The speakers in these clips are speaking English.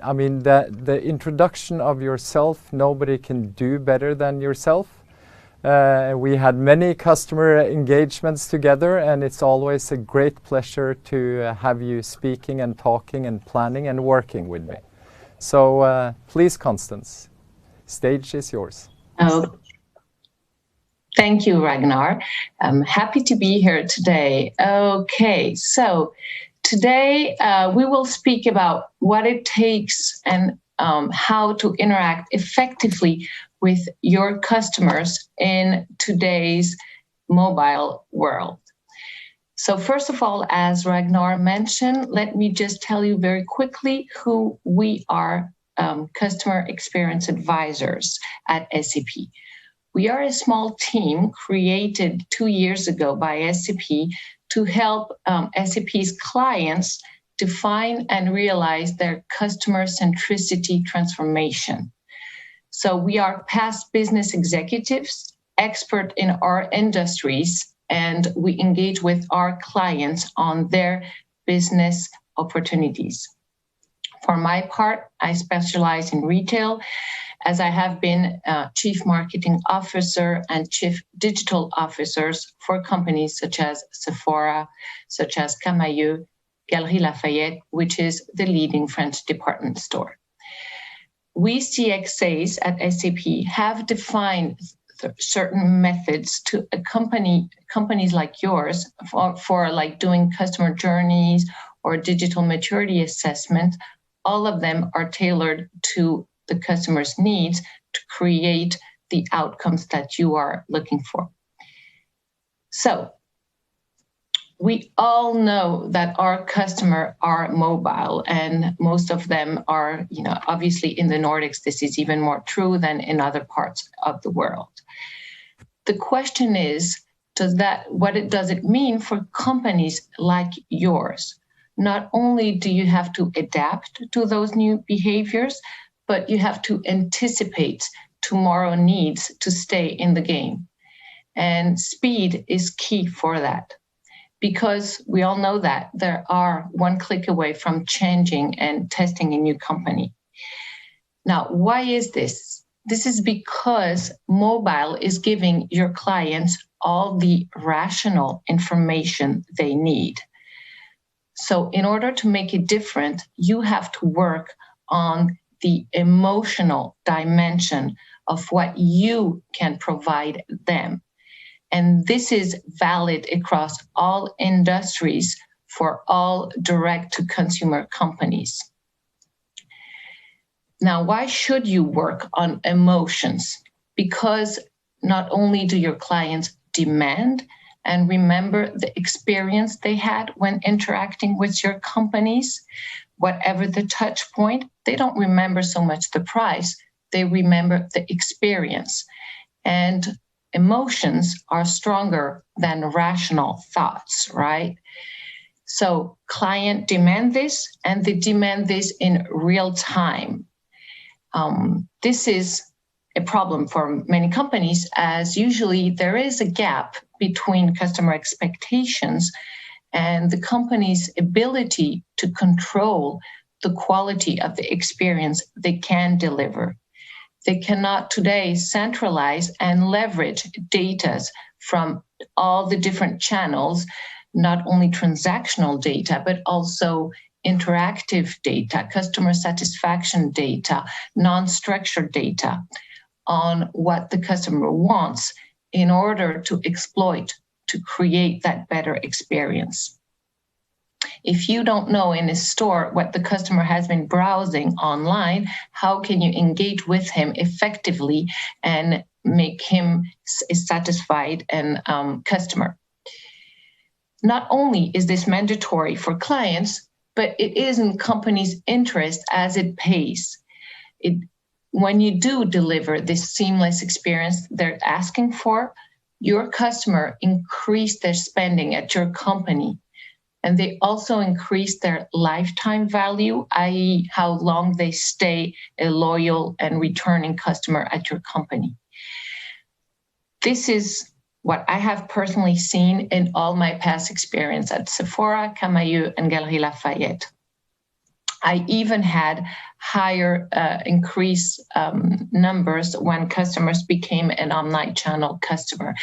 I mean, the introduction of yourself, nobody can do better than yourself. We had many customer engagements together, and it's always a great pleasure to have you speaking and talking and planning and working with me. So please, Constance, stage is yours. Oh, thank you, Ragnar. I'm happy to be here today. Okay, so today we will speak about what it takes and how to interact effectively with your customers in today's mobile world. So first of all, as Ragnar mentioned, let me just tell you very quickly who we are, customer experience advisors at SAP. We are a small team created 2 years ago by SAP to help SAP's clients define and realize their customer centricity transformation. So we are past business executives, expert in our industries, and we engage with our clients on their business opportunities. For my part, I specialize in retail, as I have been Chief Marketing Officer and Chief Digital Officers for companies such as Sephora, such as Camaïeu, Galeries Lafayette, which is the leading French department store. We CXAs at SAP have defined certain methods to accompany companies like yours for like doing customer journeys or digital maturity assessment. All of them are tailored to the customer's needs to create the outcomes that you are looking for. So we all know that our customers are mobile, and most of them are, obviously in the Nordics, this is even more true than in other parts of the world. The question is, what does it mean for companies like yours? Not only do you have to adapt to those new behaviors, but you have to anticipate tomorrow's needs to stay in the game. And speed is key for that, because we all know that there are one click away from changing and testing a new company. Now, why is this? This is because mobile is giving your clients all the rational information they need. So in order to make it different, you have to work on the emotional dimension of what you can provide them. And this is valid across all industries for all direct-to-consumer companies. Now, why should you work on emotions? Because not only do your clients demand and remember the experience they had when interacting with your companies, whatever the touch point, they don't remember so much the price, they remember the experience. And emotions are stronger than rational thoughts, right? So client demand this, and they demand this in real time. This is a problem for many companies, as usually there is a gap between customer expectations and the company's ability to control the quality of the experience they can deliver. They cannot today centralize and leverage data from all the different channels, not only transactional data, but also interactive data, customer satisfaction data, non-structured data on what the customer wants in order to exploit, to create that better experience. If you don't know in a store what the customer has been browsing online, how can you engage with him effectively and make him a satisfied and customer? Not only is this mandatory for clients, but it is in companies' interest as it pays. When you do deliver this seamless experience they're asking for, your customer increase their spending at your company. And they also increase their lifetime value, i.e. how long they stay a loyal and returning customer at your company. This is what I have personally seen in all my past experience at Sephora, Camaïeu, and Galeries Lafayette. I even had higher increase numbers when customers became an omni-channel customer.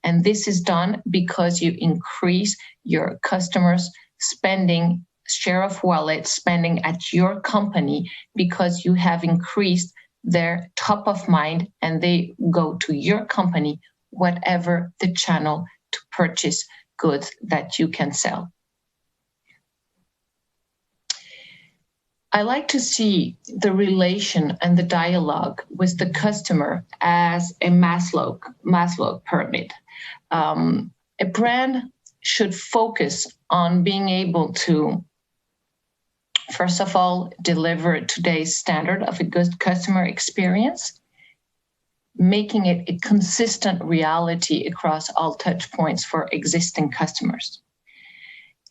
And this is done because you increase your customers' spending, share of wallet spending at your company, because you have increased their top of mind and they go to your company, whatever the channel to purchase goods that you can sell. I like to see the relation and the dialogue with the customer as a Maslow pyramid. A brand should focus on being able to, first of all, deliver today's standard of a good customer experience, making it a consistent reality across all touch points for existing customers.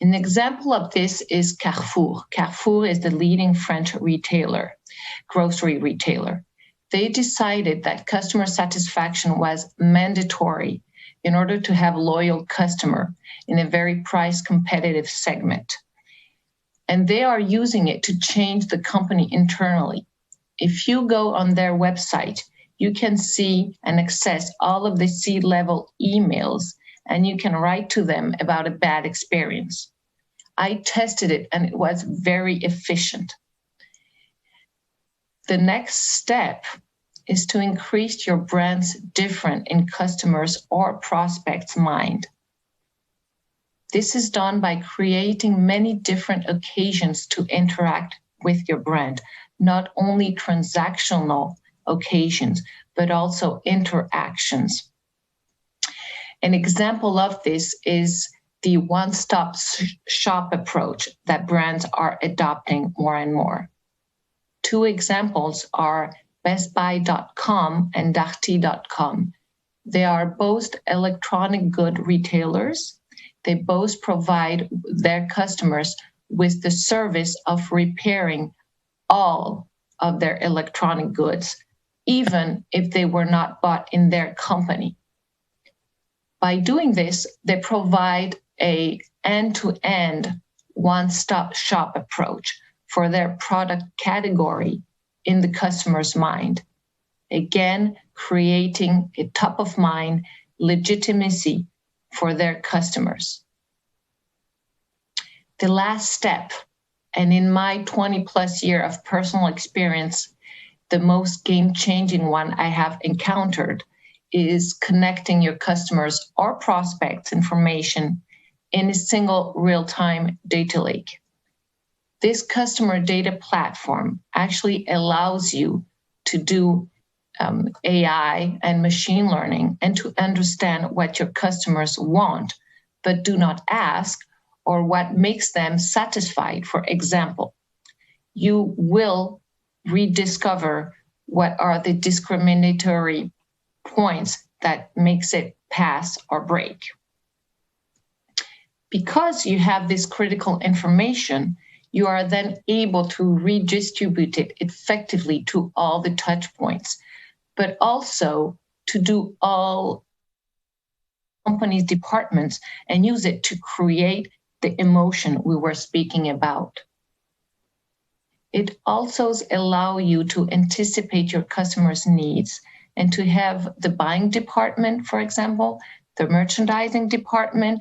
An example of this is Carrefour. Carrefour is the leading French retailer, grocery retailer. They decided that customer satisfaction was mandatory in order to have a loyal customer in a very price competitive segment. And they are using it to change the company internally. If you go on their website, you can see and access all of the C-level emails, and you can write to them about a bad experience. I tested it and it was very efficient. The next step is to increase your brand's difference in customers' or prospects' mind. This is done by creating many different occasions to interact with your brand, not only transactional occasions, but also interactions. An example of this is the one-stop shop approach that brands are adopting more and more. Two examples are bestbuy.com and darty.com. They are both electronic good retailers. They both provide their customers with the service of repairing all of their electronic goods, even if they were not bought in their company. By doing this, they provide an end-to-end one-stop shop approach for their product category in the customer's mind. Again, creating a top-of-mind legitimacy for their customers. The last step, and in my 20-plus year of personal experience, the most game-changing one I have encountered, is connecting your customers or prospects' information in a single real-time data lake. This customer data platform actually allows you to do AI and machine learning and to understand what your customers want, but do not ask, or what makes them satisfied. For example, you will rediscover what are the discriminatory points that makes it pass or break. Because you have this critical information, you are then able to redistribute it effectively to all the touch points, but also to do all companies' departments and use it to create the emotion we were speaking about. It also allows you to anticipate your customers' needs and to have the buying department, for example, the merchandising department,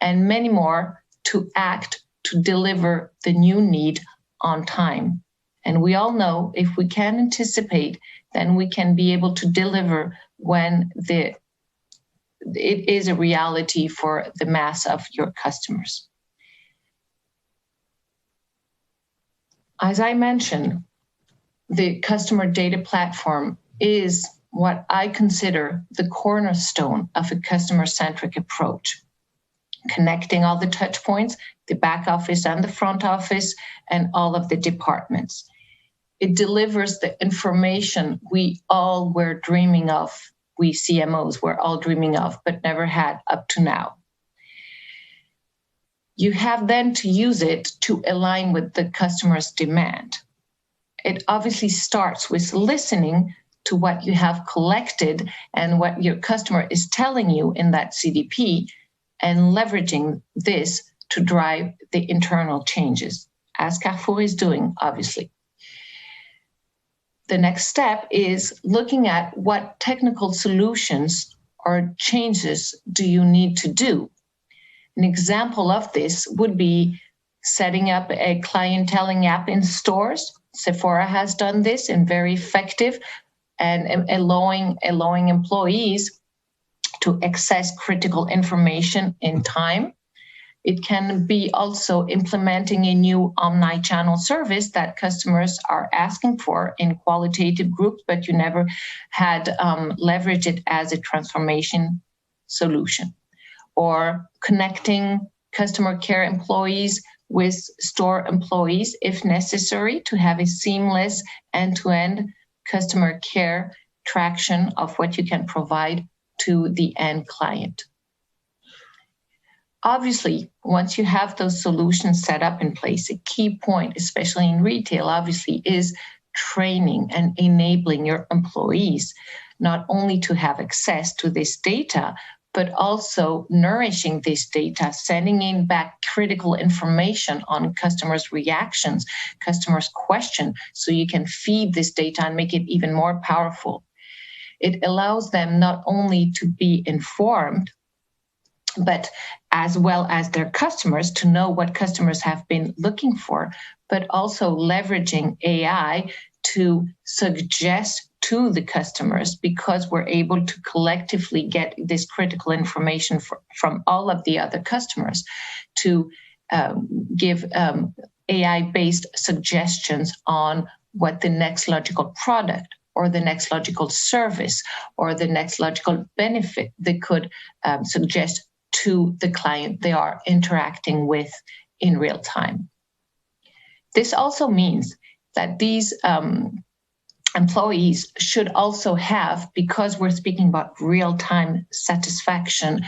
and many more to act to deliver the new need on time. And we all know if we can anticipate, then we can be able to deliver when it is a reality for the mass of your customers. As I mentioned, the customer data platform is what I consider the cornerstone of a customer-centric approach, connecting all the touch points, the back office and the front office, and all of the departments. It delivers the information we all were dreaming of, we CMOs were all dreaming of, but never had up to now. You have then to use it to align with the customer's demand. It obviously starts with listening to what you have collected and what your customer is telling you in that CDP, and leveraging this to drive the internal changes. as Carrefour is doing, obviously. The next step is looking at what technical solutions or changes do you need to do. An example of this would be setting up a clienteling app in stores. Sephora has done this and very effective, and allowing employees to access critical information in time. It can be also implementing a new omni-channel service that customers are asking for in qualitative groups, but you never had leveraged it as a transformation solution. Or connecting customer care employees with store employees if necessary to have a seamless end-to-end customer care traction of what you can provide to the end client. Obviously, once you have those solutions set up in place, a key point, especially in retail, obviously, is training and enabling your employees, not only to have access to this data, but also nourishing this data, sending in back critical information on customers' reactions, customers' questions, so you can feed this data and make it even more powerful. It allows them not only to be informed, but as well as their customers to know what customers have been looking for, but also leveraging AI to suggest to the customers, because we're able to collectively get this critical information from all of the other customers to give AI-based suggestions on what the next logical product or the next logical service or the next logical benefit they could suggest to the client they are interacting with in real time. This also means that these employees should also have, because we're speaking about real-time satisfaction,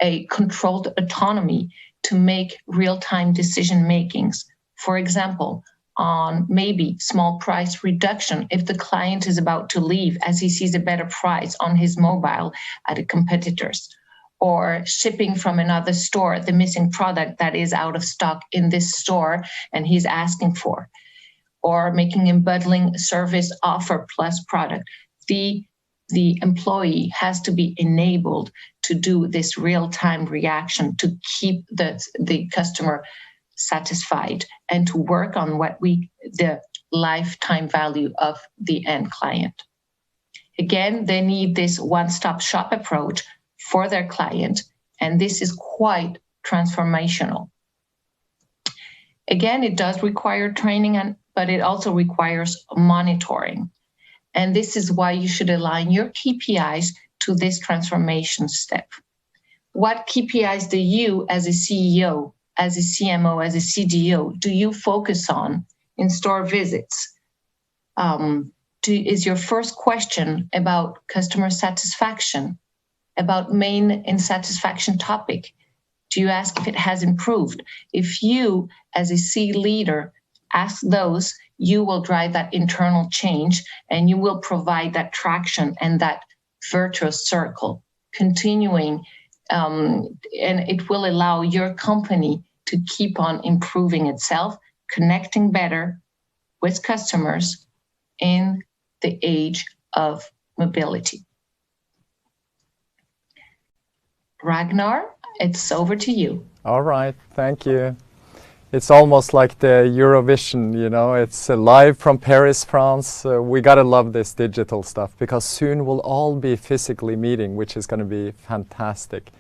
a controlled autonomy to make real-time decision makings. For example, on maybe small price reduction if the client is about to leave as he sees a better price on his mobile at a competitor's, or shipping from another store the missing product that is out of stock in this store and he's asking for, or making a bundling service offer plus product. The employee has to be enabled to do this real-time reaction to keep the customer satisfied and to work on the lifetime value of the end client. Again, they need this one-stop shop approach for their client, and this is quite transformational. Again, it does require training, but it also requires monitoring. And this is why you should align your KPIs to this transformation step. What KPIs do you, as a CEO, as a CMO, as a CDO, do you focus on in store visits? Is your first question about customer satisfaction, about main insatisfaction topic? Do you ask if it has improved? If you, as a C leader, ask those, you will drive that internal change and you will provide that traction and that virtuous circle continuing, and it will allow your company to keep on improving itself, connecting better with customers in the age of mobility. Ragnar, it's over to you. All right, thank you. It's almost like the Eurovision, you know, it's live from Paris, France. We gotta love this digital stuff because soon we'll all be physically meeting, which is gonna be fantastic.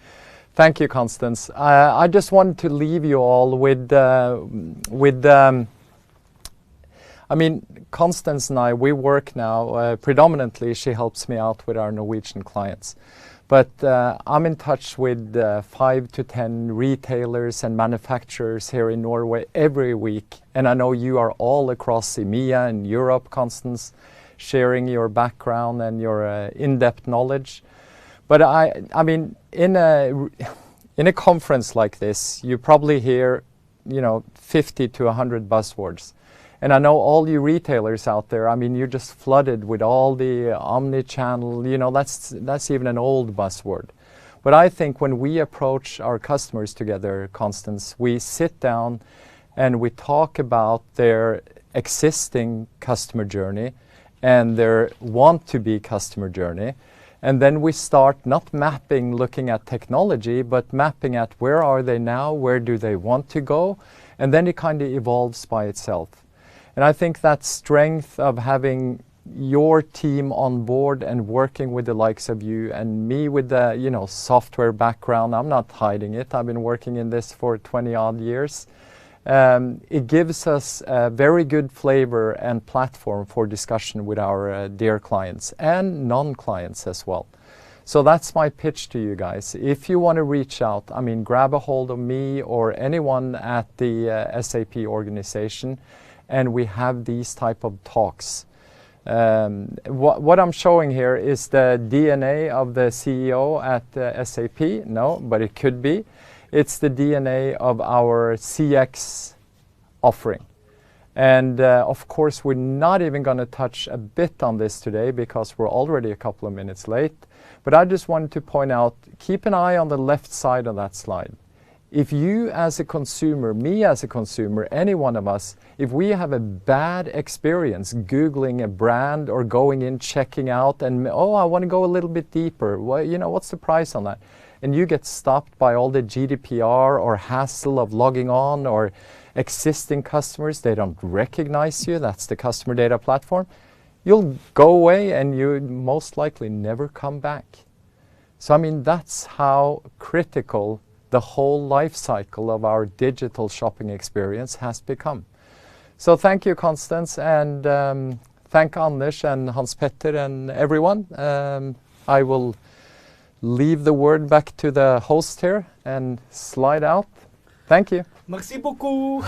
Thank you, Constance. I just wanted to leave you all with I mean, Constance and I, we work now, predominantly she helps me out with our Norwegian clients. But I'm in touch with 5 to 10 retailers and manufacturers here in Norway every week. And I know you are all across EMEA and Europe, Constance, sharing your background and your in-depth knowledge. But I mean, in a conference like this, you probably hear, 50 to 100 buzzwords. And I know all you retailers out there, I mean, you're just flooded with all the omni-channel, that's even an old buzzword. But I think when we approach our customers together, Constance, we sit down and we talk about their existing customer journey and their want-to-be customer journey. And then we start not mapping, looking at technology, but mapping at where are they now, where do they want to go, and then it kind of evolves by itself. And I think that strength of having your team on board and working with the likes of you and me with the, you know, software background, I'm not hiding it, I've been working in this for 20 odd years. It gives us a very good flavor and platform for discussion with our dear clients and non-clients as well. So that's my pitch to you guys. If you want to reach out, I mean, grab a hold of me or anyone at the SAP organization, and we have these type of talks. What I'm showing here is the DNA of the CEO at SAP. No, but it could be. It's the DNA of our CX offering. And of course, we're not even going to touch a bit on this today because we're already a couple of minutes late. But I just wanted to point out, keep an eye on the left side of that slide. If you as a consumer, me as a consumer, any one of us, if we have a bad experience Googling a brand or going in, checking out, and oh, I want to go a little bit deeper, well, you know, what's the price on that? And you get stopped by all the GDPR or hassle of logging on, or existing customers, they don't recognize you, that's the customer data platform, you'll go away and you most likely never come back. So I mean, that's how critical the whole life cycle of our digital shopping experience has become. So thank you, Constance, and thank Anders and Hans Petter and everyone. I will leave the word back to the host here and slide out. Thank you. Merci beaucoup.